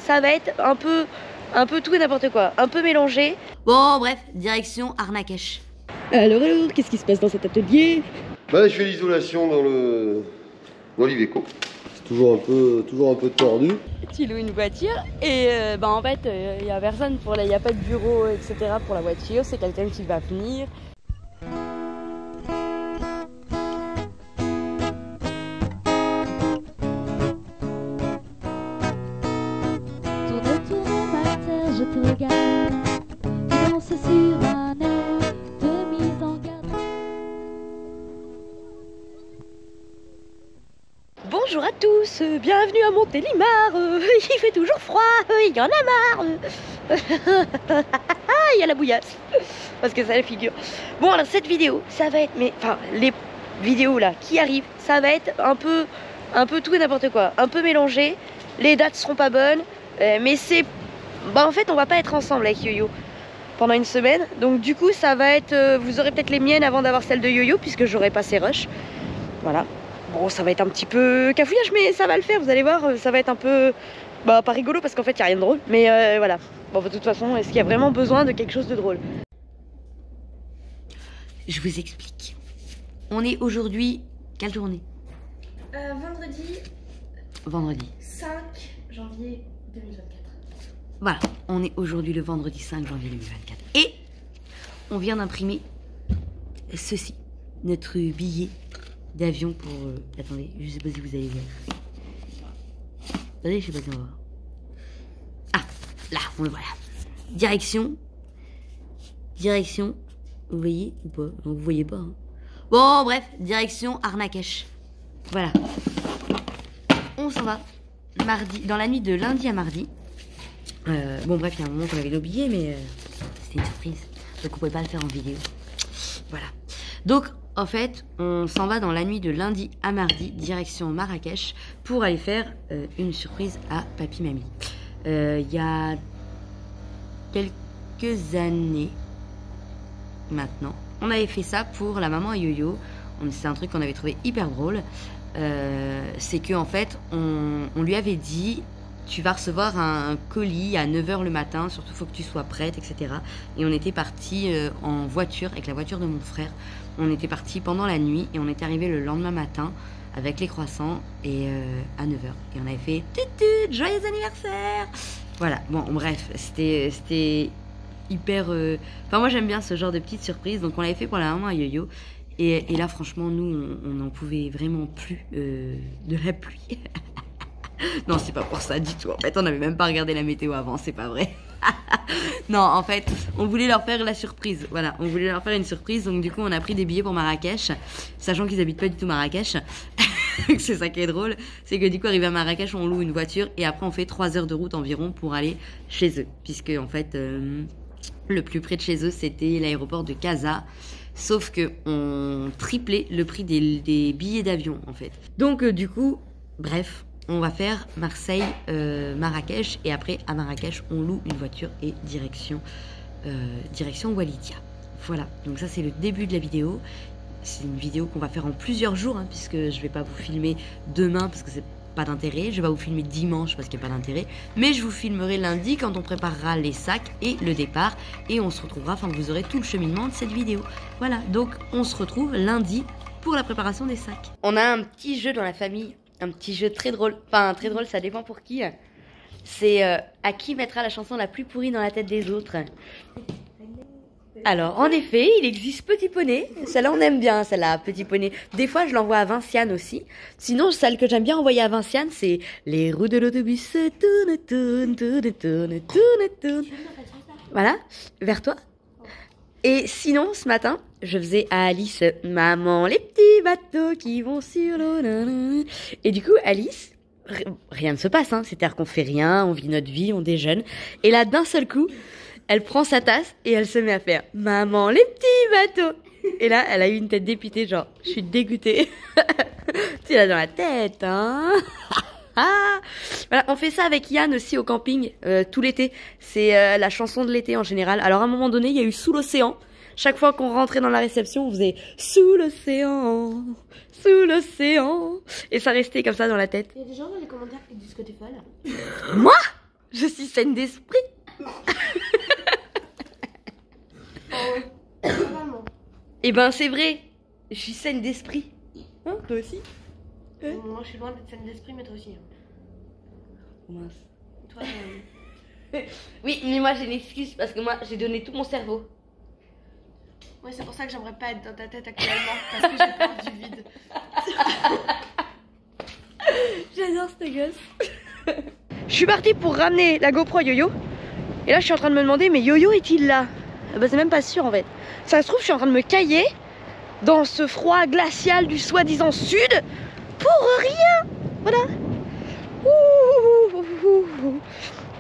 ça va être un peu tout et n'importe quoi, un peu mélangé. Bon bref, direction Marrakech. Alors, qu'est-ce qui se passe dans cet atelier? Bah, je fais l'isolation dans l'Iveco. C'est toujours un peu tordu. Tu loues une voiture et en fait il n'y a personne il n'y a pas de bureau etc pour la voiture, c'est quelqu'un qui va venir. Tourne ma terre, je te regarde, tu danses sur un air de mise en garde. Bonjour à tous, bienvenue à Montélimar. Il fait toujours froid, il y en a marre. Il y a la bouillasse, parce que ça la figure. Bon alors cette vidéo, ça va être, les vidéos là qui arrivent, ça va être un peu tout et n'importe quoi, un peu mélangé. Les dates seront pas bonnes, mais c'est, en fait on va pas être ensemble avec Yo-Yo pendant une semaine, donc du coup ça va être, vous aurez peut-être les miennes avant d'avoir celle de Yo-Yo puisque j'aurai passé rush, voilà. Bon, ça va être un petit peu cafouillage, mais ça va le faire, vous allez voir, ça va être un peu, pas rigolo parce qu'en fait il n'y a rien de drôle, mais voilà. Bon, de toute façon, est-ce qu'il y a vraiment besoin de quelque chose de drôle? Je vous explique. On est aujourd'hui, quelle journée? Vendredi 5 janvier 2024. Voilà, on est aujourd'hui le vendredi 5 janvier 2024. Et on vient d'imprimer ceci, notre billet d'avion pour... attendez, je sais pas si vous allez voir. Attendez, je sais pas si on va voir. Ah, là, on le voit là. Direction, vous voyez ou pas? Non, vous voyez pas, hein. Bon, bref, direction Marrakech. Voilà. On s'en va mardi, dans la nuit de lundi à mardi. Bon, bref, il y a un moment qu'on avait nos billets, mais c'était une surprise. Donc, on pouvait pas le faire en vidéo. Voilà. Donc, en fait, on s'en va dans la nuit de lundi à mardi, direction Marrakech, pour aller faire une surprise à papy-mamie. Il y a quelques années maintenant, on avait fait ça pour la maman à Yo-Yo. C'est un truc qu'on avait trouvé hyper drôle. C'est que en fait, on lui avait dit... Tu vas recevoir un colis à 9 h le matin, surtout faut que tu sois prête, etc. Et on était parti en voiture, avec la voiture de mon frère. On était parti pendant la nuit et on est arrivé le lendemain matin avec les croissants et à 9 h. Et on avait fait tut, joyeux anniversaire. Voilà, bon bref, c'était hyper... Enfin moi j'aime bien ce genre de petites surprises, donc on l'avait fait pour la maman à Yo-Yo. Et là franchement nous on n'en pouvait vraiment plus de la pluie. Non, c'est pas pour ça du tout. En fait, on n'avait même pas regardé la météo avant, c'est pas vrai. Non, en fait, on voulait leur faire la surprise. Voilà, on voulait leur faire une surprise. Donc, du coup, on a pris des billets pour Marrakech, sachant qu'ils habitent pas du tout Marrakech. C'est ça qui est drôle. C'est que du coup, arrivé à Marrakech, on loue une voiture et après, on fait 3 heures de route environ pour aller chez eux. Puisque, en fait, le plus près de chez eux, c'était l'aéroport de Casa. Sauf que on triplait le prix des billets d'avion, en fait. Donc, du coup, bref. On va faire Marseille, Marrakech et après à Marrakech on loue une voiture et direction Walidia. Voilà, donc ça c'est le début de la vidéo. C'est une vidéo qu'on va faire en plusieurs jours hein, puisque je vais pas vous filmer demain parce que c'est pas d'intérêt. Je vais pas vous filmer dimanche parce qu'il n'y a pas d'intérêt. Mais je vous filmerai lundi quand on préparera les sacs et le départ. Et on se retrouvera, enfin vous aurez tout le cheminement de cette vidéo. Voilà, donc on se retrouve lundi pour la préparation des sacs. On a un petit jeu dans la famille. Un petit jeu très drôle. Enfin, très drôle, ça dépend pour qui. C'est à qui mettra la chanson la plus pourrie dans la tête des autres. Alors, en effet, il existe Petit Poney. Celle-là, on aime bien, celle-là, Petit Poney. Des fois, je l'envoie à Vinciane aussi. Sinon, celle que j'aime bien envoyer à Vinciane, c'est les roues de l'autobus tournent. Voilà, vers toi. Et sinon, ce matin, je faisais à Alice « Maman, les petits bateaux qui vont sur l'eau ». Et du coup, Alice, rien ne se passe, hein. C'est-à-dire qu'on fait rien, on vit notre vie, on déjeune. Et là, d'un seul coup, elle prend sa tasse et elle se met à faire « Maman, les petits bateaux ». Et là, elle a eu une tête dépitée, genre, je suis dégoûtée. Tu l'as dans la tête, hein. Ah voilà, on fait ça avec Yann aussi au camping tout l'été. C'est la chanson de l'été en général. Alors à un moment donné, il y a eu Sous l'océan. Chaque fois qu'on rentrait dans la réception, on faisait Sous l'océan, sous l'océan. Et ça restait comme ça dans la tête. Il y a des gens dans les commentaires qui disent que t'es folle. Moi? Je suis saine d'esprit. Eh ben c'est vrai, je suis saine d'esprit. Hein, toi aussi? Moi je suis loin d'être saine d'esprit, mais toi aussi. Oh, mince. Toi, Oui, mais moi j'ai une excuse parce que moi j'ai donné tout mon cerveau. ouais, c'est pour ça que j'aimerais pas être dans ta tête actuellement, parce que j'ai peur du vide. J'adore cette gosse. Je suis partie pour ramener la GoPro à Yo-Yo. Et là je suis en train de me demander, mais Yo-Yo est-il là? Bah c'est même pas sûr en fait. Ça se trouve je suis en train de me cailler dans ce froid glacial du soi-disant sud pour rien. Voilà. Ouh, ouh, ouh, ouh.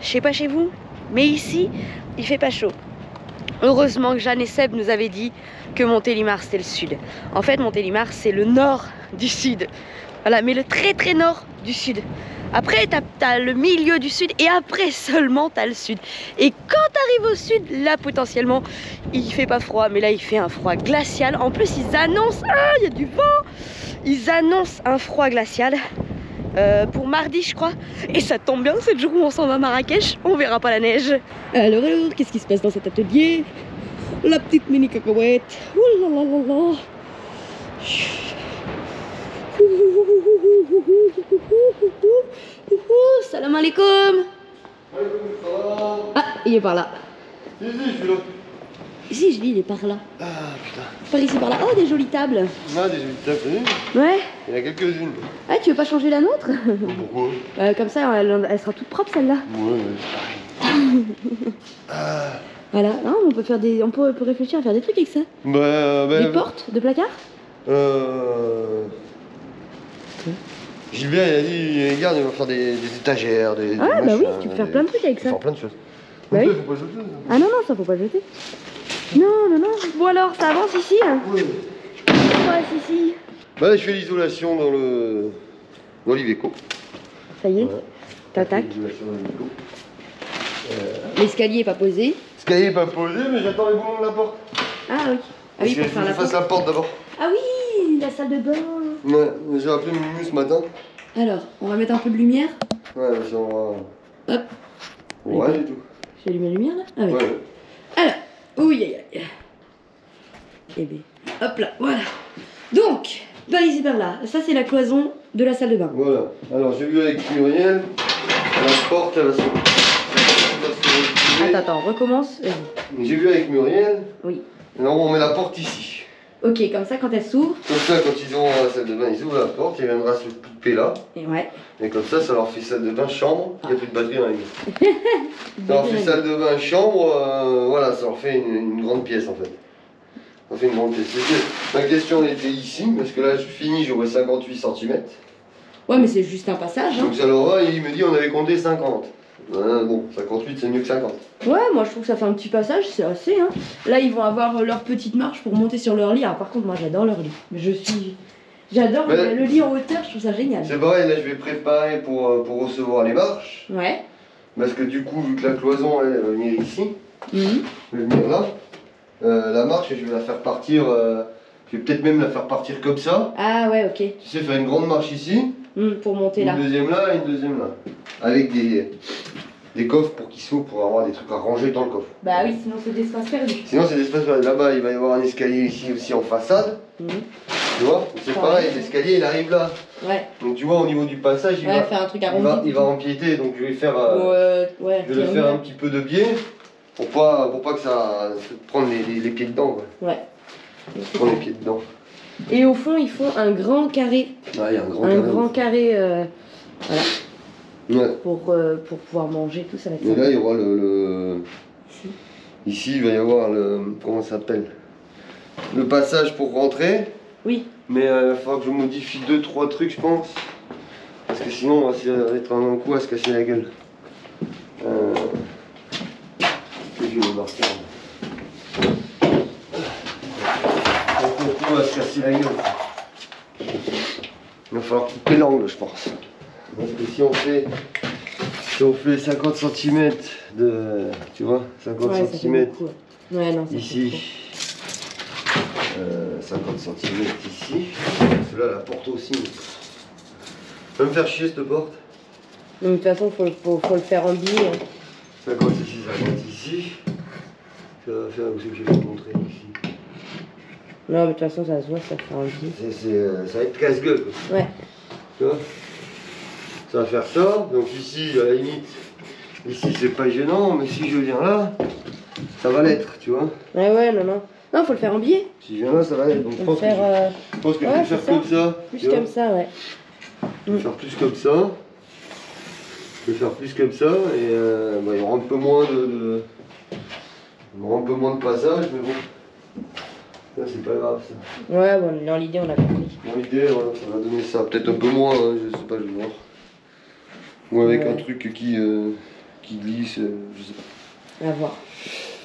Je sais pas chez vous, mais ici il fait pas chaud. Heureusement que Jeanne et Seb nous avaient dit que Montélimar c'était le sud. En fait Montélimar c'est le nord du sud. Voilà, mais le très très nord du sud. Après t'as le milieu du sud et après seulement t'as le sud. Et quand t'arrives au sud, là potentiellement il fait pas froid, mais là il fait un froid glacial. En plus ils annoncent, ah il y a du vent. Ils annoncent un froid glacial pour mardi je crois. Et ça tombe bien, c'est le jour où on s'en va à Marrakech, on verra pas la neige. Alors qu'est-ce qui se passe dans cet atelier? La petite mini cacahuète. Ouh là là là là. Salam alaikum. Ah, il est par là. Si, je suis là. Si, je dis, il est par là. Ah putain. Par ici, par là. Oh, des jolies tables. Ah, des jolies tables. Ouais. Il y en a quelques-unes. Ah, tu veux pas changer la nôtre? Pourquoi? Comme ça, elle sera toute propre celle-là. Ouais, c'est pareil. Ah. Voilà. Non, on peut faire des, on peut réfléchir à faire des trucs avec ça. Des portes de placard. Gilbert il a dit, regarde, il va faire des étagères, des Ah, bah oui, machins, tu peux faire plein de trucs avec ça. Faire plein de choses. Bah Donc oui. ça, faut pas jeter, ça. Ah non, non, ça faut pas jeter. Non, non, non. Bon alors, ça avance ici. Ouais. Ça avance ici. Bah là, je fais l'isolation dans l'Iveco. Ça y est, Ouais. t'attaques. L'isolation dans l'Iveco. L'escalier est pas posé. L'escalier n'est pas posé, mais j'attends les boulons de la porte. Ah oui. Ah oui, pour faire la fasse porte. la porte d'abord. Ah oui, la salle de bain. Ouais, j'ai appelé Mimi ce matin. Alors, on va mettre un peu de lumière. Ouais, parce qu'on va... Hop. Ouais, du tout. J'ai allumé la lumière là. Ah oui. Ouais. Alors, oui, aïe aïe. Et bien, hop là, voilà. Donc, dans les hyper là, ça c'est la cloison de la salle de bain. Voilà. Alors, j'ai vu avec Muriel, la porte, elle va se... Attends, recommence. Vas-y. J'ai vu avec Muriel. Oui. Alors, on met la porte ici. Ok, comme ça, quand elle s'ouvre. Comme ça, quand ils ont la salle de bain, ils ouvrent la porte, il viendra se couper là. Et ouais. Et comme ça leur fait salle de bain, chambre. Il n'y a plus de batterie dans la gueule. Ça leur fait salle de bain, chambre. Voilà, ça leur fait une grande pièce en fait. Ça fait une grande pièce. Ma question était ici, parce que là, je finis, j'aurai 58 cm. Ouais, mais c'est juste un passage. Hein. Donc ça leur va, il me dit on avait compté 50. Bon, 58 c'est mieux que 50. Ouais, moi je trouve que ça fait un petit passage, c'est assez. Hein. Là, ils vont avoir leur petite marche pour monter sur leur lit. Alors, par contre, moi j'adore leur lit. J'adore le lit en hauteur, je trouve ça génial. C'est pareil, là je vais préparer pour recevoir les marches. Ouais. Parce que du coup, vu que la cloison elle va venir ici, Mhm. je vais venir là. La marche, je vais la faire partir. Je vais peut-être même la faire partir comme ça. Ah ouais, ok. Tu sais, faire une grande marche ici. Pour monter là. Une deuxième là et une deuxième là. Avec des coffres pour qu'ils s'ouvrent, pour avoir des trucs à ranger dans le coffre. Bah oui, sinon c'est d'espace perdu. Sinon, c'est l'espace là-bas, il va y avoir un escalier ici aussi en façade. Mhm. Tu vois, c'est pareil, l'escalier il arrive là. Ouais. Donc tu vois, au niveau du passage, il Ouais, va faire un truc il arrondi. va, il va empiéter. Donc je vais faire, Ouais, je vais le faire un petit peu de biais pour pas que ça se prenne les pieds dedans. Quoi. Ouais. Prendre les pieds dedans. Et au fond, ils font un grand carré. Ouais, il y a un grand Un carré. grand carré, voilà, Ouais. pour pouvoir manger, tout ça va être Et sympa. là, il y aura Ici, il va y avoir comment ça s'appelle? Le passage pour rentrer. Oui. Mais il va falloir que je modifie 2-3 trucs, je pense. Parce que sinon, on va être un coup à se casser la gueule. Je vais le marquer. On va se casser la gueule. Il va falloir couper l'angle, je pense. Parce que si on fait 50 cm de. Tu vois, 50 Ouais, ça fait cm beaucoup, ouais, non, ça ici. fait trop. 50 cm ici. Parce que là, la porte aussi. Ça va me faire chier cette porte. De toute façon, faut le faire en billet. Hein. Ça coince ici, ça coince ici. Ça va faire aussi que je vais te montrer ici. Non, mais de toute façon, ça se voit, ça fait en billet. Ça va être casse-gueule. Ouais. Tu vois? Ça va faire ça. Donc ici, à la limite, ici c'est pas gênant, mais si je viens là, ça va l'être, tu vois. Ouais, non. Non, faut le faire en billet. Si je viens là, ça va l'être. Donc je pense que je vais faire comme ça. Plus comme ça, ouais. Je vais faire plus comme ça. Je vais faire plus comme ça et il y aura un peu moins de passage, mais bon. Ça c'est pas grave ça. Ouais, bon, dans l'idée on a compris. Dans l'idée, voilà, ça va donner ça. Peut-être un peu moins, hein, je sais pas, je vais voir. Ou avec un truc qui glisse, je sais pas. À voir.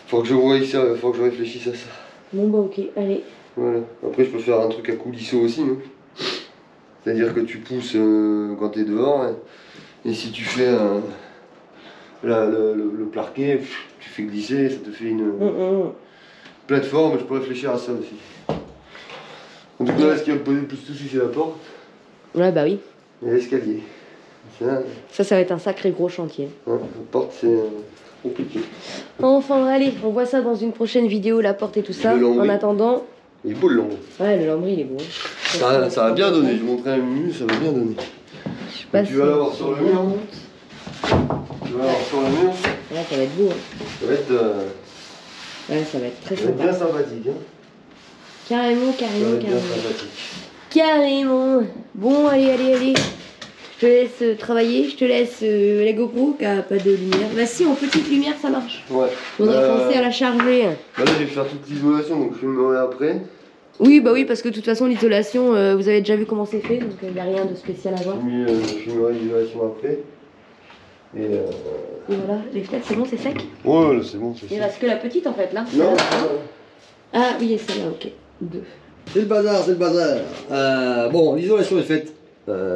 Faut que je voie ça, faut que je réfléchisse à ça. Bon bah ok, allez. Voilà. Après je peux faire un truc à coulisseau aussi, non? C'est-à-dire que tu pousses quand tu es dehors, hein, et si tu fais le parquet, tu fais glisser, ça te fait une plateforme, je peux réfléchir à ça aussi. En tout cas, là, ce qui va me poser le plus de soucis, c'est la porte Ouais, bah oui. et l'escalier. Ça va être un sacré gros chantier. La porte, c'est compliqué. Enfin, allez, on voit ça dans une prochaine vidéo, la porte et tout ça. En attendant... Il est beau le lambris. Ouais, le lambris, il est beau. Ça va bien donner, je vais montrer un minute, ça va bien donner. Je sais pas tu vas l'avoir sur le mur. Tu vas l'avoir sur le mur. Ouais, ça va être beau. Hein. Ça va être, ouais, ça va être très ça va être sympa. bien sympathique. Hein. Carrément. Ça va être bien sympathique. Carrément. Bon, allez. Je te laisse travailler, je te laisse la GoPro qui a pas de lumière. Bah si, en petite lumière ça marche. Ouais. On a pensé à la charger. Bah là je vais faire toute l'isolation, donc je filmerai après. Oui, bah oui, parce que de toute façon l'isolation, vous avez déjà vu comment c'est fait, donc il n'y a rien de spécial à voir. Je filmerai l'isolation après. Et voilà, les fenêtres c'est bon, c'est sec? Ouais, là c'est bon, c'est Il reste que la petite en fait là. Non. Ah oui, et celle-là, ok. 2. C'est le bazar. Bon, l'isolation est faite.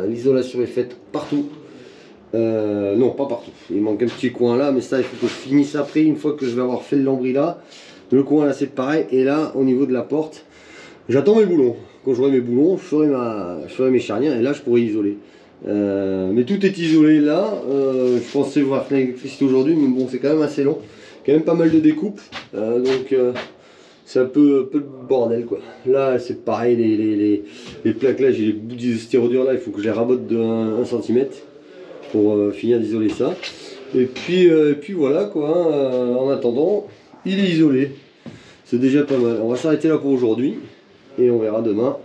L'isolation est faite partout. Non, pas partout. Il manque un petit coin là, mais ça, il faut que je finisse après. Une fois que je vais avoir fait le lambris là, le coin là, c'est pareil. Et là, au niveau de la porte, j'attends mes boulons. Quand j'aurai mes boulons, je ferai mes charnières et là, je pourrai isoler. Mais tout est isolé là. Je pensais voir l'électricité aujourd'hui, mais bon, c'est quand même assez long. Quand même pas mal de découpes. Donc. C'est un peu le bordel quoi. Là c'est pareil, les plaques là, j'ai les bouts de styrodure là, il faut que je les rabote de 1 cm pour finir d'isoler ça. Et puis voilà quoi, en attendant, il est isolé. C'est déjà pas mal. On va s'arrêter là pour aujourd'hui et on verra demain.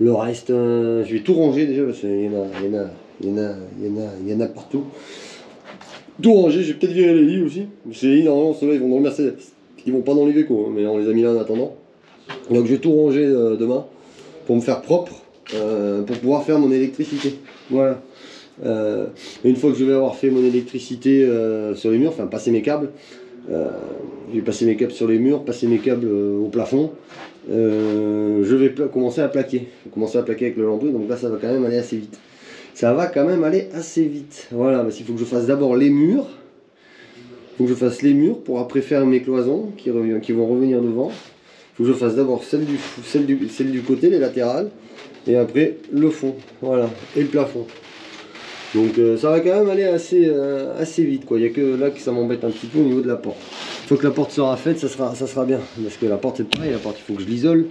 Le reste, je vais tout ranger déjà parce qu'il y en a partout. Tout ranger, j'ai peut-être viré les lits aussi. C'est normalement ceux-là ils vont dormir. Ils vont pas dans les vécos, hein, mais on les a mis là en attendant. Donc je vais tout ranger demain pour me faire propre, pour pouvoir faire mon électricité. Voilà. Une fois que je vais avoir fait mon électricité sur les murs, enfin passer mes câbles, je vais passer mes câbles sur les murs, passer mes câbles au plafond, je vais commencer à plaquer. Je vais commencer à plaquer avec le lambris, donc là ça va quand même aller assez vite. Ça va quand même aller assez vite. Voilà, parce qu'il faut que je fasse d'abord les murs. Il faut que je fasse les murs pour après faire mes cloisons qui vont revenir devant. Il faut que je fasse d'abord celle du côté, les latérales, et après le fond, voilà, et le plafond. Donc ça va quand même aller assez vite quoi. Il n'y a que là que ça m'embête un petit peu au niveau de la porte. Une fois que la porte sera faite, ça sera bien. Parce que la porte c'est pareil, la porte il faut que je l'isole,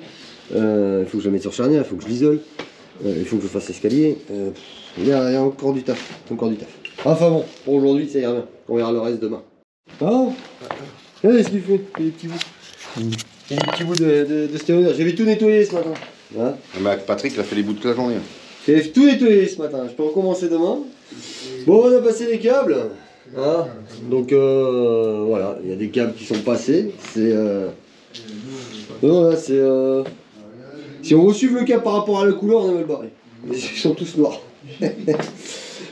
il faut que je la mette sur charnière, il faut que je l'isole, il faut que je fasse l'escalier. Il y a encore du taf, Enfin bon, pour aujourd'hui ça ira bien. On verra le reste demain. Ah, qu'est-ce qu'il fait? Il y a des petits bouts. Il y a des petits bouts de stéréo. J'avais tout nettoyé ce matin. Hein, bah, Patrick il a fait les bouts toute la journée. j'avais tout nettoyé ce matin. Je peux recommencer demain. Bon, on a passé les câbles. Hein, donc voilà, il y a des câbles qui sont passés. C'est voilà, c'est si on veut suivre le câble par rapport à la couleur, on a mal barré. Ils sont tous noirs.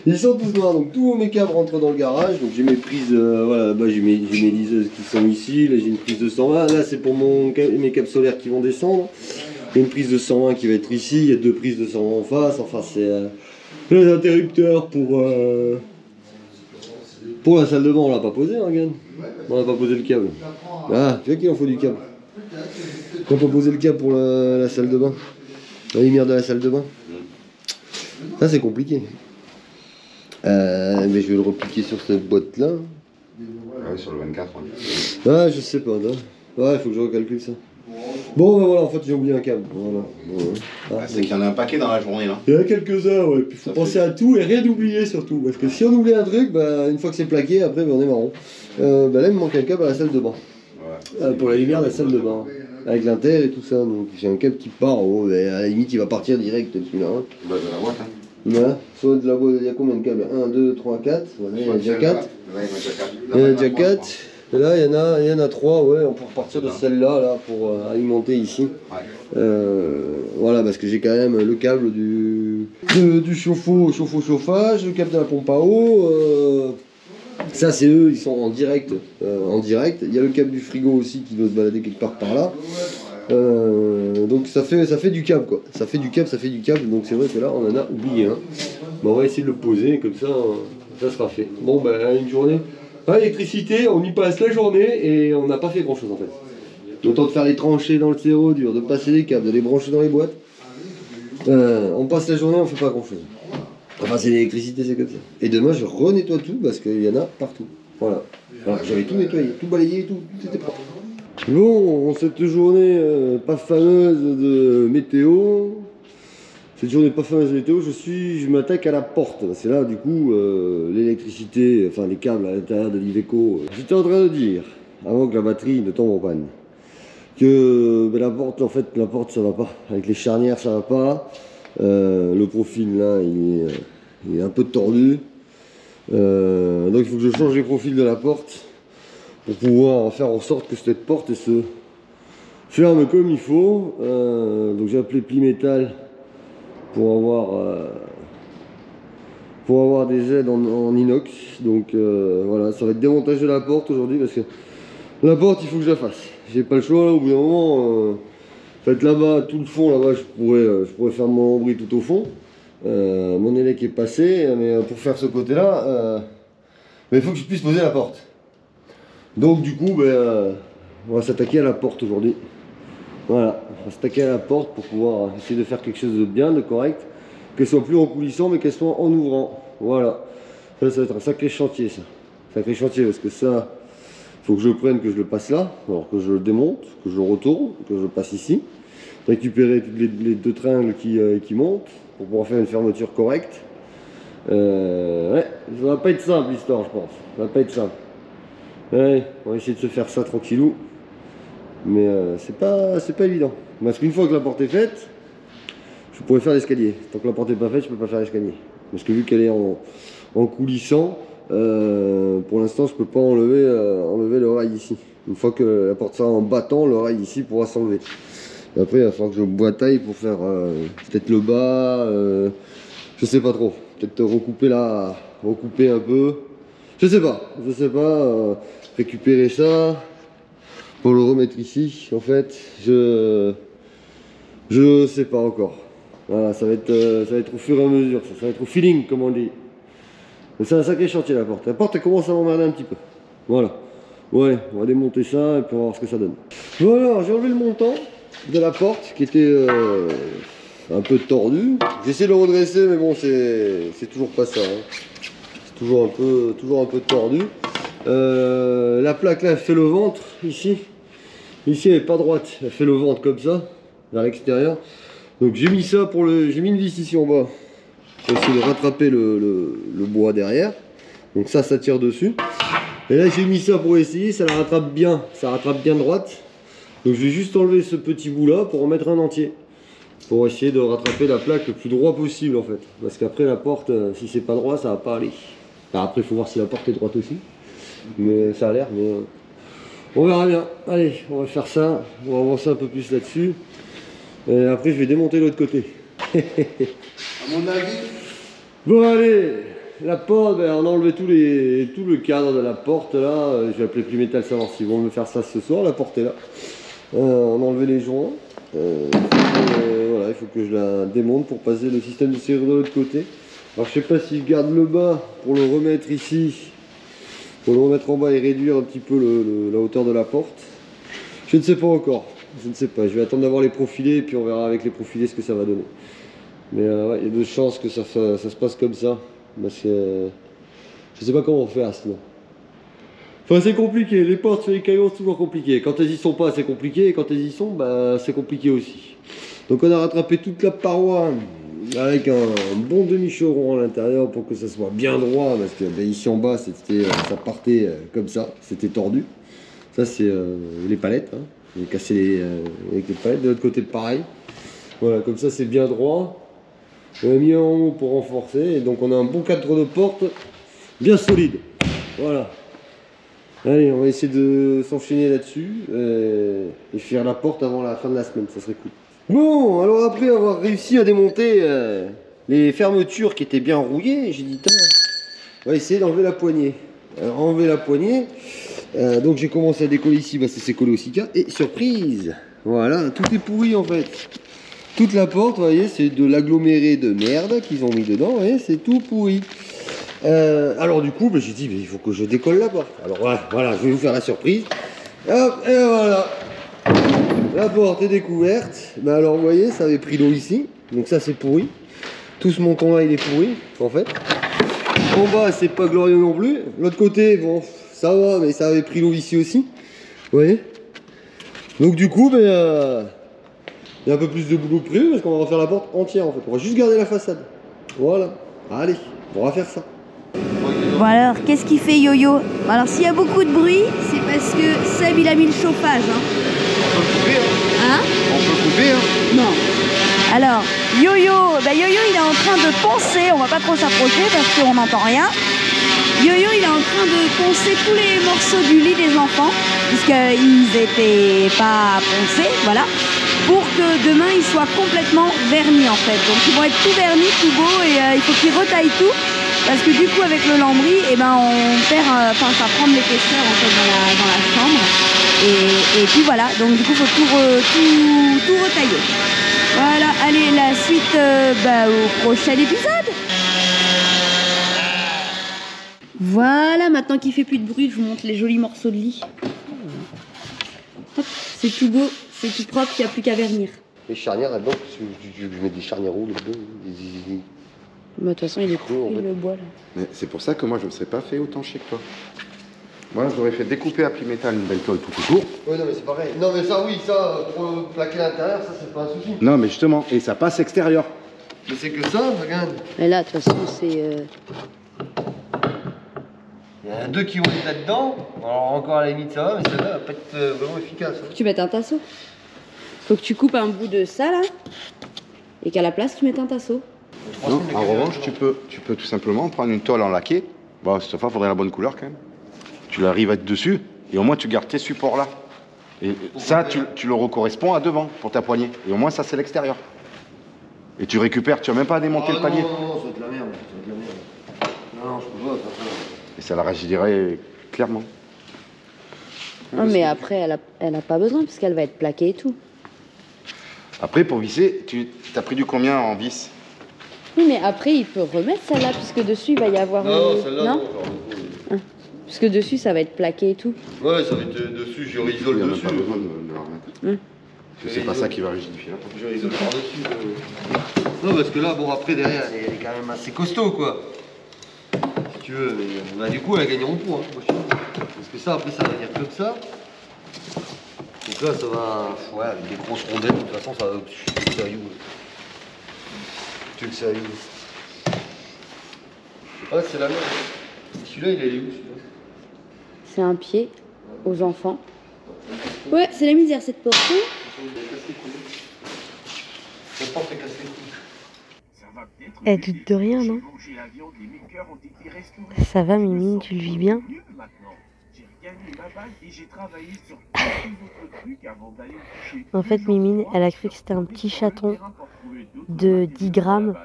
Ils sont tous noirs, donc tous mes câbles rentrent dans le garage. Donc j'ai mes prises, voilà, là-bas j'ai mes liseuses qui sont ici. Là j'ai une prise de 120. Là c'est pour mes câbles solaires qui vont descendre. Il y a une prise de 120 qui va être ici. Il y a 2 prises de 120 en face. Enfin c'est les interrupteurs pour la salle de bain. On l'a pas posé, hein, Gann. On n'a pas posé le câble. Ah, tu vois qu'il en faut du câble. On n'a pas posé le câble pour la salle de bain. La lumière de la salle de bain. Ça c'est compliqué. Mais je vais le repliquer sur cette boîte-là. Ah ouais, sur le 24. Ah, je sais pas, là. Ouais, il faut que je recalcule ça. Bon, ben voilà, en fait, j'ai oublié un câble. Voilà. Ah, C'est qu'il y en a un paquet dans la journée là. il y en a quelques-uns, ouais. Puis faut penser à tout et rien oublier surtout. Parce que si on oublie un truc, bah, une fois que c'est plaqué, après, bah, on est marron. Bah, là, il me manque un câble à la salle de bain. Ouais. Pour la lumière de la salle de bain. Avec l'intel et tout ça. Donc j'ai un câble qui part. Oh, et à la limite, il va partir direct celui-là. Hein. Bah, de la boîte, hein. Voilà. Soit de la boîte, il y a combien de câbles? 1, 2, 3, 4. Voilà, il y en a déjà 4. Il y en a déjà 4. Et là, il y en a 3, ouais, on peut repartir de celle-là là, pour alimenter ici. Ouais. Voilà, parce que j'ai quand même le câble du chauffe-eau-chauffage, le câble de la pompe à eau. Ça, c'est eux, ils sont en direct. Il y a le câble du frigo aussi qui doit se balader quelque part par là. Donc ça fait du câble quoi. Ça fait du câble. Donc c'est vrai que là, on en a oublié un. Bon, on va essayer de le poser, comme ça, ça sera fait. Bon, ben, une journée. Ah, l'électricité, on y passe la journée et on n'a pas fait grand chose en fait. Autant de faire les tranchées dans le serrodure, de passer les câbles, de les brancher dans les boîtes. On passe la journée, on fait pas grand chose. Enfin, c'est l'électricité, c'est comme ça. Et demain, je renettoie tout parce qu'il y en a partout. Voilà. Alors, j'avais tout nettoyé, tout balayé, tout était propre. Bon, cette journée pas fameuse de météo. Cette journée pas fameuse de météo, je m'attaque à la porte. C'est là, du coup, l'électricité, enfin les câbles à l'intérieur de l'Iveco. J'étais en train de dire, avant que la batterie ne tombe en panne, que la porte, en fait, la porte ça va pas. Avec les charnières, ça va pas. Le profil là, il est un peu tordu. Donc il faut que je change les profils de la porte pour pouvoir faire en sorte que cette porte se ferme comme il faut. Donc j'ai appelé Plimetal pour avoir des aides en inox. Donc voilà, ça va être démontage de la porte aujourd'hui parce que la porte il faut que je la fasse. J'ai pas le choix là, au bout d'un moment. En fait là-bas, tout le fond là-bas, je pourrais faire mon lambris tout au fond. Mon élec est passé, mais pour faire ce côté-là, il faut que je puisse poser la porte. Donc du coup, on va s'attaquer à la porte aujourd'hui. Voilà, on va s'attaquer à la porte pour pouvoir essayer de faire quelque chose de bien, de correct, qu'elle soit plus en coulissant, mais qu'elle soit en ouvrant. Voilà, ça va être un sacré chantier, ça. Sacré chantier, parce que ça, il faut que je le prenne, que je le passe là, alors que je le démonte, que je le retourne, que je le passe ici, récupérer toutes les deux tringles qui montent, pour pouvoir faire une fermeture correcte. Ouais, ça va pas être simple l'histoire, je pense. Ça va pas être simple. Ouais, on va essayer de se faire ça tranquillou. Mais c'est pas évident. Parce qu'une fois que la porte est faite, je pourrais faire l'escalier. Tant que la porte n'est pas faite, je peux pas faire l'escalier. Parce que vu qu'elle est en coulissant, pour l'instant, je peux pas enlever le rail ici. Une fois que la porte sera en battant, le rail ici pourra s'enlever. Après, il va falloir que je boitaille pour faire peut-être le bas, je sais pas trop. Peut-être recouper là, recouper un peu. Je sais pas, récupérer ça pour le remettre ici. En fait, je sais pas encore. Voilà, ça va être au fur et à mesure, ça va être au feeling, comme on dit. Mais c'est un sacré chantier la porte. La porte elle commence à m'emmerder un petit peu. Voilà. Ouais, on va démonter ça et puis on va voir ce que ça donne. Voilà, j'ai enlevé le montant de la porte qui était un peu tordu. J'essaie de le redresser mais bon c'est toujours pas ça. Hein. C'est toujours un peu tordu. La plaque là elle fait le ventre ici. Ici elle est pas droite, elle fait le ventre comme ça, vers l'extérieur. Donc j'ai mis ça j'ai mis une vis ici en bas pour essayer de rattraper le bois derrière. Donc ça tire dessus. Et là j'ai mis ça pour essayer, ça la rattrape bien, droite. Donc je vais juste enlever ce petit bout là pour remettre un entier. Pour essayer de rattraper la plaque le plus droit possible en fait. Parce qu'après la porte, si c'est pas droit, ça va pas aller. Enfin, après il faut voir si la porte est droite aussi. Mais ça a l'air, mais on verra bien. Allez, on va faire ça, on va avancer un peu plus là-dessus. Et après je vais démonter l'autre côté. À mon avis. Bon allez, la porte, on a enlevé tout le cadre de la porte là. Je vais appeler Plimetal savoir s'ils vont me faire ça ce soir. La porte est là. On a enlevé les joints. Voilà, il faut que je la démonte pour passer le système de serrure de l'autre côté. Alors je sais pas si je garde le bas pour le remettre ici, pour le remettre en bas et réduire un petit peu la hauteur de la porte. Je ne sais pas encore. Je ne sais pas. Je vais attendre d'avoir les profilés et puis on verra avec les profilés ce que ça va donner. Mais ouais, il y a de chances que ça se passe comme ça. parce que je sais pas comment faire sinon. Enfin c'est compliqué, les portes sur les camions c'est toujours compliqué. Quand elles y sont pas c'est compliqué et quand elles y sont bah c'est compliqué aussi. Donc on a rattrapé toute la paroi avec un bon demi-chevron à l'intérieur pour que ça soit bien droit parce que ben, ici en bas c'était ça partait comme ça, c'était tordu. Ça c'est les palettes, hein. J'ai cassé avec les palettes, de l'autre côté pareil. Voilà, comme ça c'est bien droit. On a mis en haut pour renforcer et donc on a un bon cadre de porte bien solide. Voilà. Allez, on va essayer de s'enchaîner là-dessus et faire la porte avant la fin de la semaine, ça serait cool. Bon, alors après avoir réussi à démonter les fermetures qui étaient bien rouillées, j'ai dit, on va essayer d'enlever la poignée. Alors, enlever la poignée, donc j'ai commencé à décoller ici, bah, c'est collé au Sika, et surprise, voilà, tout est pourri en fait. Toute la porte, vous voyez, c'est de l'aggloméré de merde qu'ils ont mis dedans, vous voyez, c'est tout pourri. Alors du coup, bah, j'ai dit, mais il faut que je décolle la porte. Alors voilà, je vais vous faire la surprise. Hop, et voilà. La porte est découverte. Bah alors vous voyez, ça avait pris l'eau ici. Donc ça c'est pourri. Tout ce montant là il est pourri en fait. En bas c'est pas glorieux non plus. L'autre côté, bon ça va, mais ça avait pris l'eau ici aussi. Vous voyez. Donc du coup, il y a un peu plus de boulot que prévu parce qu'on va refaire la porte entière en fait. On va juste garder la façade. Voilà. Allez, on va faire ça. Bon alors, qu'est-ce qu'il fait Yo-Yo? Alors s'il y a beaucoup de bruit, c'est parce que Seb il a mis le chauffage. Hein. On peut couper, hein. Hein? On peut couper, hein. Non. Alors, Yo-Yo, Yo-Yo il est en train de poncer, on va pas trop s'approcher parce qu'on n'entend rien. Yo-Yo il est en train de poncer tous les morceaux du lit des enfants, puisqu'ils étaient pas poncés, voilà, pour que demain ils soient complètement vernis en fait. Donc ils vont être tout vernis, tout beau et il faut qu'ils retaillent tout. Parce que du coup avec le lambris, on perd, ça prend de l'épaisseur en fait dans la chambre. Et puis voilà, donc du coup faut tout retailler. Voilà, allez la suite au prochain épisode. Voilà, maintenant qu'il fait plus de bruit, je vous montre les jolis morceaux de lit. Hop, c'est tout beau, c'est tout propre, il n'y a plus qu'à vernir. Les charnières là-dedans, je mets des charnières rouges là-dedans. De toute façon il est pourri le bois là. Mais c'est pour ça que moi je ne me serais pas fait autant chier que toi. Moi je l'aurais fait découper à pli métal une belle tôle tout autour. Oui, non, mais c'est pareil. Non, mais ça, oui, ça, pour plaquer l'intérieur, ça, c'est pas un souci. Non mais justement, et ça passe extérieur. Mais c'est que ça, regarde. Mais là, de toute façon, c'est. Il y en a deux qui vont être là-dedans. Alors, encore à la limite, ça va, mais celle-là va pas être vraiment efficace. Faut que tu mettes un tasseau. Faut que tu coupes un bout de ça là. Et qu'à la place, tu mettes un tasseau. Non, en revanche, tu peux tout simplement prendre une tôle en laqué. Bon, cette fois, il faudrait la bonne couleur quand même. Tu la rivettes dessus et au moins tu gardes tes supports là. Et ça, tu le recorresponds à devant pour ta poignée. Et au moins, ça, c'est l'extérieur. Et tu récupères, tu n'as même pas à démonter le panier. Non, ça va être la merde. Ça va être la merde. Non, je peux pas faire ça. Et ça la ragidirait clairement. Non, mais après, elle a pas besoin puisqu'elle va être plaquée et tout. Après, pour visser, tu as pris du combien en vis? Oui, mais après, il peut remettre celle-là puisque dessus, il va y avoir. Non, celle-là, non. Puisque dessus, ça va être plaqué et tout. Ouais, ça va être dessus, je Il risole n'y a même dessus. pas besoin de la remettre. Parce que c'est pas ça qui va rigidifier la porte. Je risole par-dessus. Non, parce que là, bon, après, derrière, elle est quand même assez costaud, quoi. Si tu veux, mais bah, du coup, elle a gagné en poids. Hein, parce que ça, après, ça va venir comme ça. Donc là, ça va. Ouais, avec des grosses rondelles, de toute façon, ça va. Tu le sais à you. Tu le sais à you. Ah, c'est la merde. Celui-là, il est où, celui-là? C'est un pied aux enfants. Ouais, c'est la misère cette porte. La porte est cassée. Elle doute de rien, non? Ça va, Mimine, tu le vis bien? En fait, Mimine, elle a cru que c'était un petit chaton de 10 grammes.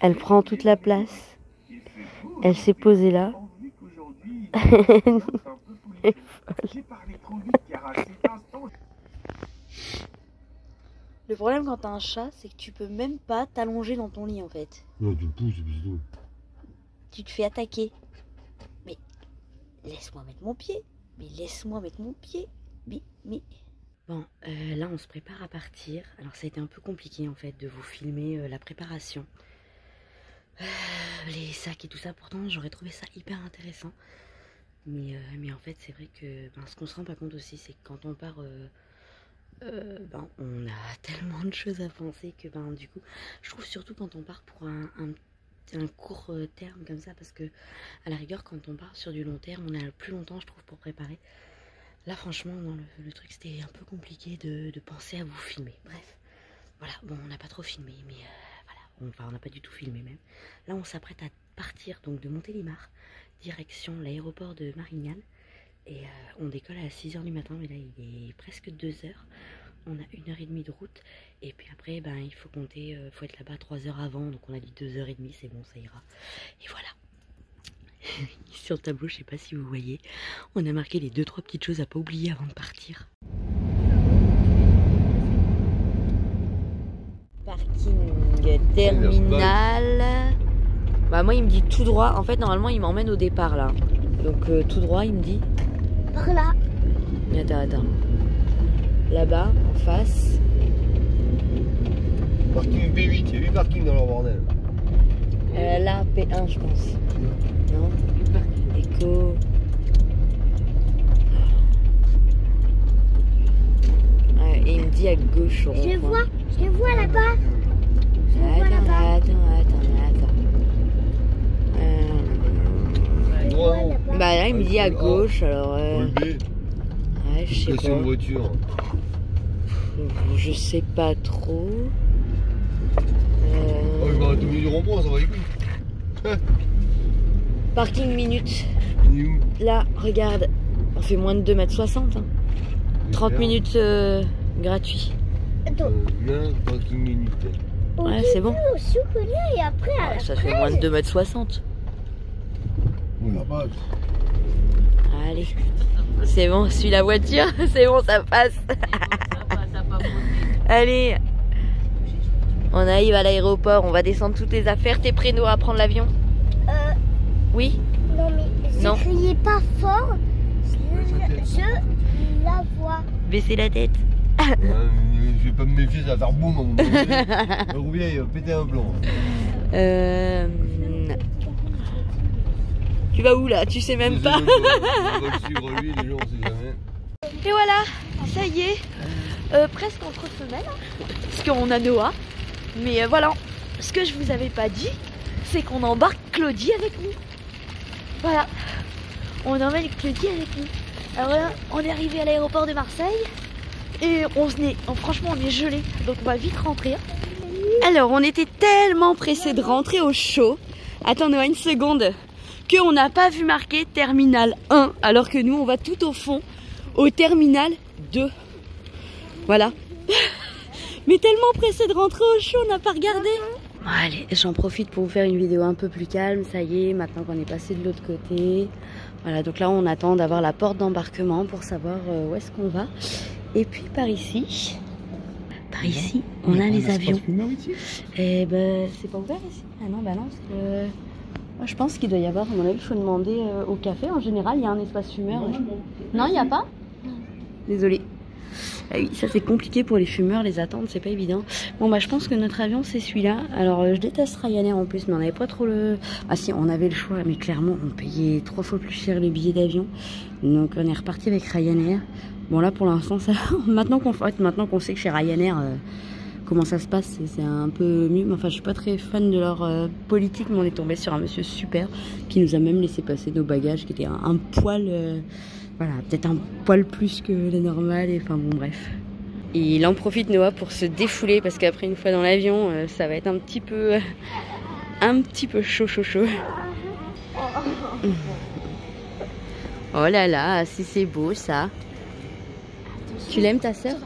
Elle prend toute la place. Elle s'est posée là. Elle est folle. Le problème quand t'as un chat, c'est que tu peux même pas t'allonger dans ton lit en fait. Non, du coup, c'est bizarre. Tu te fais attaquer. Mais laisse-moi mettre mon pied. Mais laisse-moi mettre mon pied. Mais. Bon, là on se prépare à partir. Alors ça a été un peu compliqué en fait de vous filmer la préparation. les sacs et tout ça. Pourtant, j'aurais trouvé ça hyper intéressant. Mais en fait, c'est vrai que ce qu'on se rend pas compte aussi, c'est que quand on part, on a tellement de choses à penser que du coup, je trouve surtout quand on part pour un court terme comme ça, parce que à la rigueur, quand on part sur du long terme, on a plus longtemps, je trouve, pour préparer. Là, franchement, non, le truc, c'était un peu compliqué de penser à vous filmer. Bref, voilà, bon, on n'a pas trop filmé, mais voilà, on n'a pas du tout filmé même. Là, on s'apprête à partir donc de Montélimar, direction l'aéroport de Marignane. Et on décolle à 6 h du matin, mais là il est presque 2 h. On a 1 h 30 de route. Et puis après, il faut compter, faut être là-bas 3 heures avant. Donc on a dit 2 h 30, c'est bon, ça ira. Et voilà. Sur le tableau, je sais pas si vous voyez, on a marqué les 2-3 petites choses à pas oublier avant de partir. Parking terminal. Moi il me dit tout droit. En fait normalement il m'emmène au départ là. Donc tout droit il me dit. Par là. Attends. Là-bas, en face. Parking P8, il y a 8 parkings dans leur bordel. Là, P1 je pense. Non. Éco. Et il me dit à gauche au rond-point. Je le vois là-bas. Attends. Là il me dit à gauche alors. Ouais, je sais pas. Une voiture. Je sais pas trop. Je vais arrêter au milieu du rond-point, ça va les couilles. Parking minutes. Il est où? Là, regarde, on fait moins de 2,60 m. Hein. 30 minutes gratuit. Là, parking minutes. Ouais, c'est bon. Au chocolat et après à la Ça fait moins de 2,60 m. La base. Allez, c'est bon, suis la voiture, c'est bon, ça passe. Allez, on arrive à l'aéroport, on va descendre toutes les affaires. T'es prêt, Noah, à prendre l'avion? Oui? Non mais Non. ne criez pas fort, je la vois. Baissez la tête. Je vais pas me méfier, ça va faire boum à un moment donné. Le roubier, il va péter un plomb. Tu vas où là? Tu sais même pas. On va le suivre lui, déjà on sait jamais. Et voilà, ça y est, presque entre femelles, parce qu'on a Noah. Mais voilà, ce que je vous avais pas dit, c'est qu'on embarque Claudie avec nous. Voilà, on emmène Claudie avec nous. Alors là, on est arrivé à l'aéroport de Marseille et franchement on est gelé, donc on va vite rentrer. Alors on était tellement pressés de rentrer au show. Attends Noah, une seconde. Qu'on n'a pas vu marquer terminal 1, alors que nous on va tout au fond, au terminal 2. Voilà. Mais tellement pressé de rentrer au show, on n'a pas regardé. Bon, allez, j'en profite pour vous faire une vidéo un peu plus calme. Ça y est, maintenant qu'on est passé de l'autre côté. Voilà, donc là on attend d'avoir la porte d'embarquement pour savoir où est-ce qu'on va. Et puis par ici, on a les avions. Et c'est pas ouvert ici. Ah non, non, c'est le... Moi, je pense qu'il doit y avoir, à mon avis, il faut demander au café. En général, il y a un espace fumeur. Non, il n'y a pas? Désolée. Ah oui, ça c'est compliqué pour les fumeurs, les attentes, c'est pas évident. Bon, je pense que notre avion, c'est celui-là. Alors, je déteste Ryanair en plus, mais on n'avait pas trop le... Ah si, on avait le choix, mais clairement, on payait 3 fois plus cher le billet d'avion. Donc, on est reparti avec Ryanair. Bon, là, pour l'instant, ça... maintenant qu'on sait que chez Ryanair... comment ça se passe, c'est un peu mieux. Enfin, je suis pas très fan de leur politique, mais on est tombé sur un monsieur super qui nous a même laissé passer nos bagages, qui était un poil, voilà, peut-être un poil plus que le normal. Et enfin bon, bref. Et il en profite Noah pour se défouler parce qu'après une fois dans l'avion, ça va être un petit peu chaud. Oh là là, si c'est beau ça. Tu l'aimes ta sœur?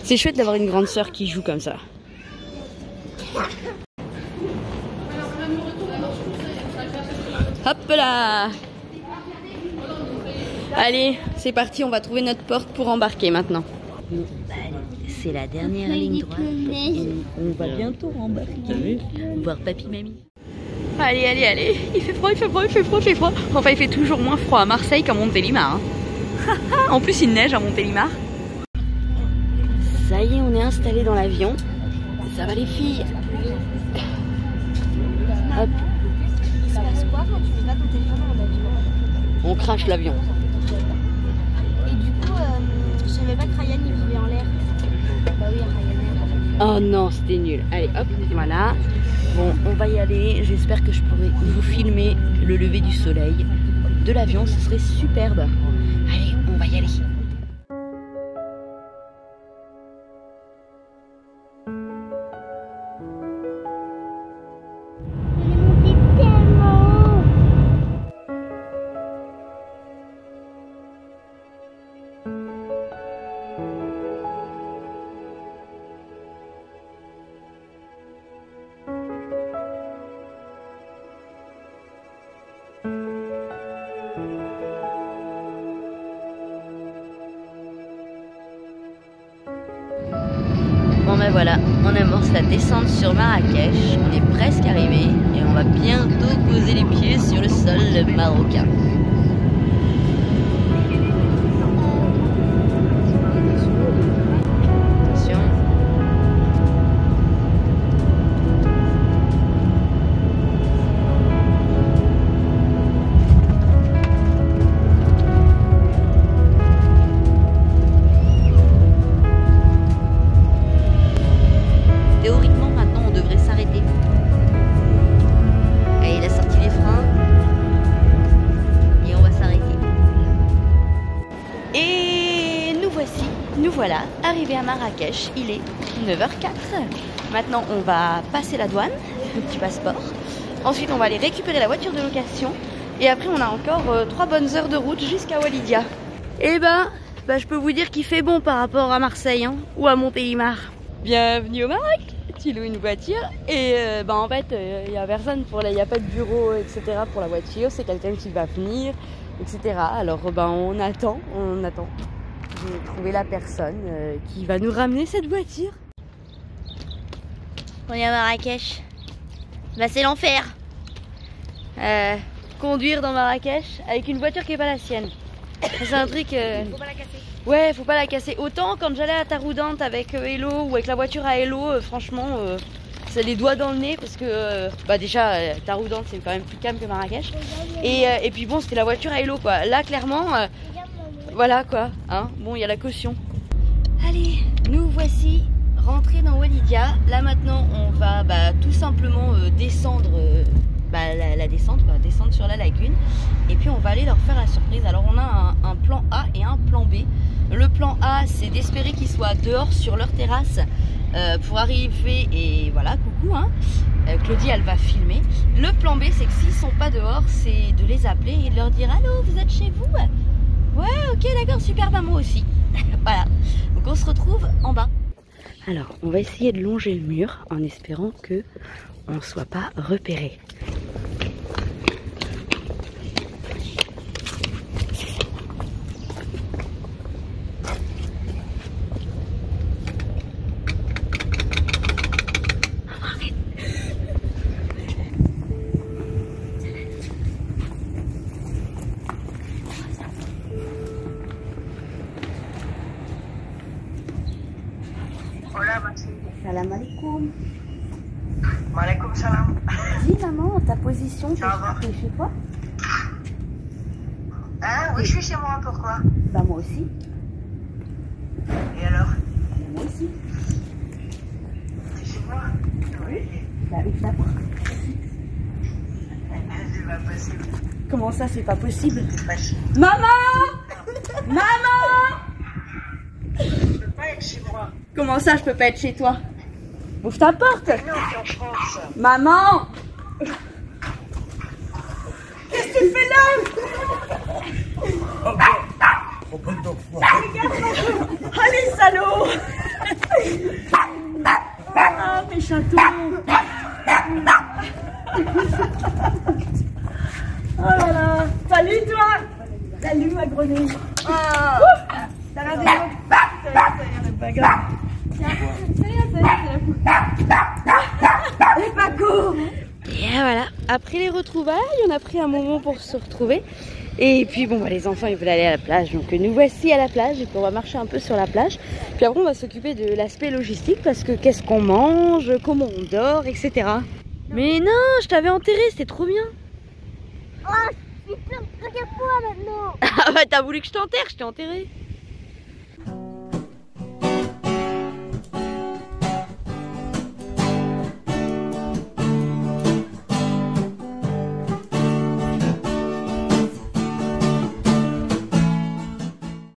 C'est chouette d'avoir une grande sœur qui joue comme ça. Hop là! Allez, c'est parti, on va trouver notre porte pour embarquer maintenant. C'est la dernière ligne droite. On va bientôt embarquer. Voir papy, mamie. Allez, il fait froid. Enfin, il fait toujours moins froid à Marseille qu'à Montélimar. Hein. En plus, il neige à Montélimar. Ça y est, on est installé dans l'avion. Ça va les filles? Hop, Il se passe quoi quand tu mets pas ton téléphone en avion? on crache l'avion. Et du coup, je savais pas que Ryan il vivait en l'air. Bah oui, Ryan. Oh non, c'était nul. Allez, hop, voilà. Bon, on va y aller. J'espère que je pourrai vous filmer le lever du soleil de l'avion. Ce serait superbe. Allez, on va y aller. Bon ben voilà, on amorce la descente sur Marrakech, on est presque arrivé et on va bientôt poser les pieds sur le sol marocain. Attention. Théoriquement, maintenant, on devrait s'arrêter. Et il a sorti les freins. Et on va s'arrêter. Et nous voilà, arrivés à Marrakech. Il est 9h04. Maintenant, on va passer la douane, le petit passeport. Ensuite, on va aller récupérer la voiture de location. Et après, on a encore 3 bonnes heures de route jusqu'à Walidia. Et bah, je peux vous dire qu'il fait bon par rapport à Marseille, hein, ou à Montélimar. Bienvenue au Maroc. Tu loues une voiture et en fait il n'y a personne il n'y a pas de bureau, etc. pour la voiture, c'est quelqu'un qui va venir, etc. Alors on attend. J'ai trouvé la personne qui va nous ramener cette voiture. On est à Marrakech. Bah c'est l'enfer. Conduire dans Marrakech avec une voiture qui n'est pas la sienne. C'est un truc... Faut pas la casser. Ouais, faut pas la casser. Autant quand j'allais à Taroudante avec Hello ou avec la voiture à Hello, franchement, c'est les doigts dans le nez parce que déjà Taroudante c'est quand même plus calme que Marrakech. Et puis bon, c'était la voiture à Hello quoi. Là clairement, voilà quoi. Hein, bon, il y a la caution. Allez, nous voici rentrés dans Walidia. Là maintenant, on va tout simplement descendre. La descente, descendre sur la lagune et puis on va aller leur faire la surprise. Alors on a un plan A et un plan B. Le plan A c'est d'espérer qu'ils soient dehors sur leur terrasse pour arriver et voilà, coucou hein. Claudie elle va filmer. Le plan B c'est que s'ils sont pas dehors c'est de les appeler et de leur dire allô vous êtes chez vous? Ouais ok d'accord super, moi aussi. Voilà, donc on se retrouve en bas. Alors on va essayer de longer le mur en espérant que on ne soit pas repéré. Salam alaikum. Maaleykum salam. Dis maman, ta position, t'es chez toi? Hein? Oui, je suis chez moi, pourquoi? Bah moi aussi. Et alors? Moi aussi. T'es chez moi? Oui. Bah évidemment. C'est pas possible. Comment ça, c'est pas possible? C'est pas possible. Maman! Maman! Je peux pas être chez moi. Comment ça, je peux pas être chez toi? Ouvre ta porte! Non, t'es en France. Maman! Qu'est-ce que tu fais là? Ah les salauds! Ah mes chatons! Oh là là! Salut toi! Salut ma grenouille! Ah! T'as regardé l'autre? C'est pas grave! Et Paco! Et voilà, après les retrouvailles, on a pris un moment pour se retrouver. Et puis bon, les enfants ils veulent aller à la plage, donc nous voici à la plage et puis on va marcher un peu sur la plage. Puis après on va s'occuper de l'aspect logistique parce que qu'est-ce qu'on mange, comment on dort, etc. Mais non, je t'avais enterré, c'était trop bien. Oh, je suis plein de trucs à moi maintenant. Ah bah t'as voulu que je t'enterre, je t'ai enterré.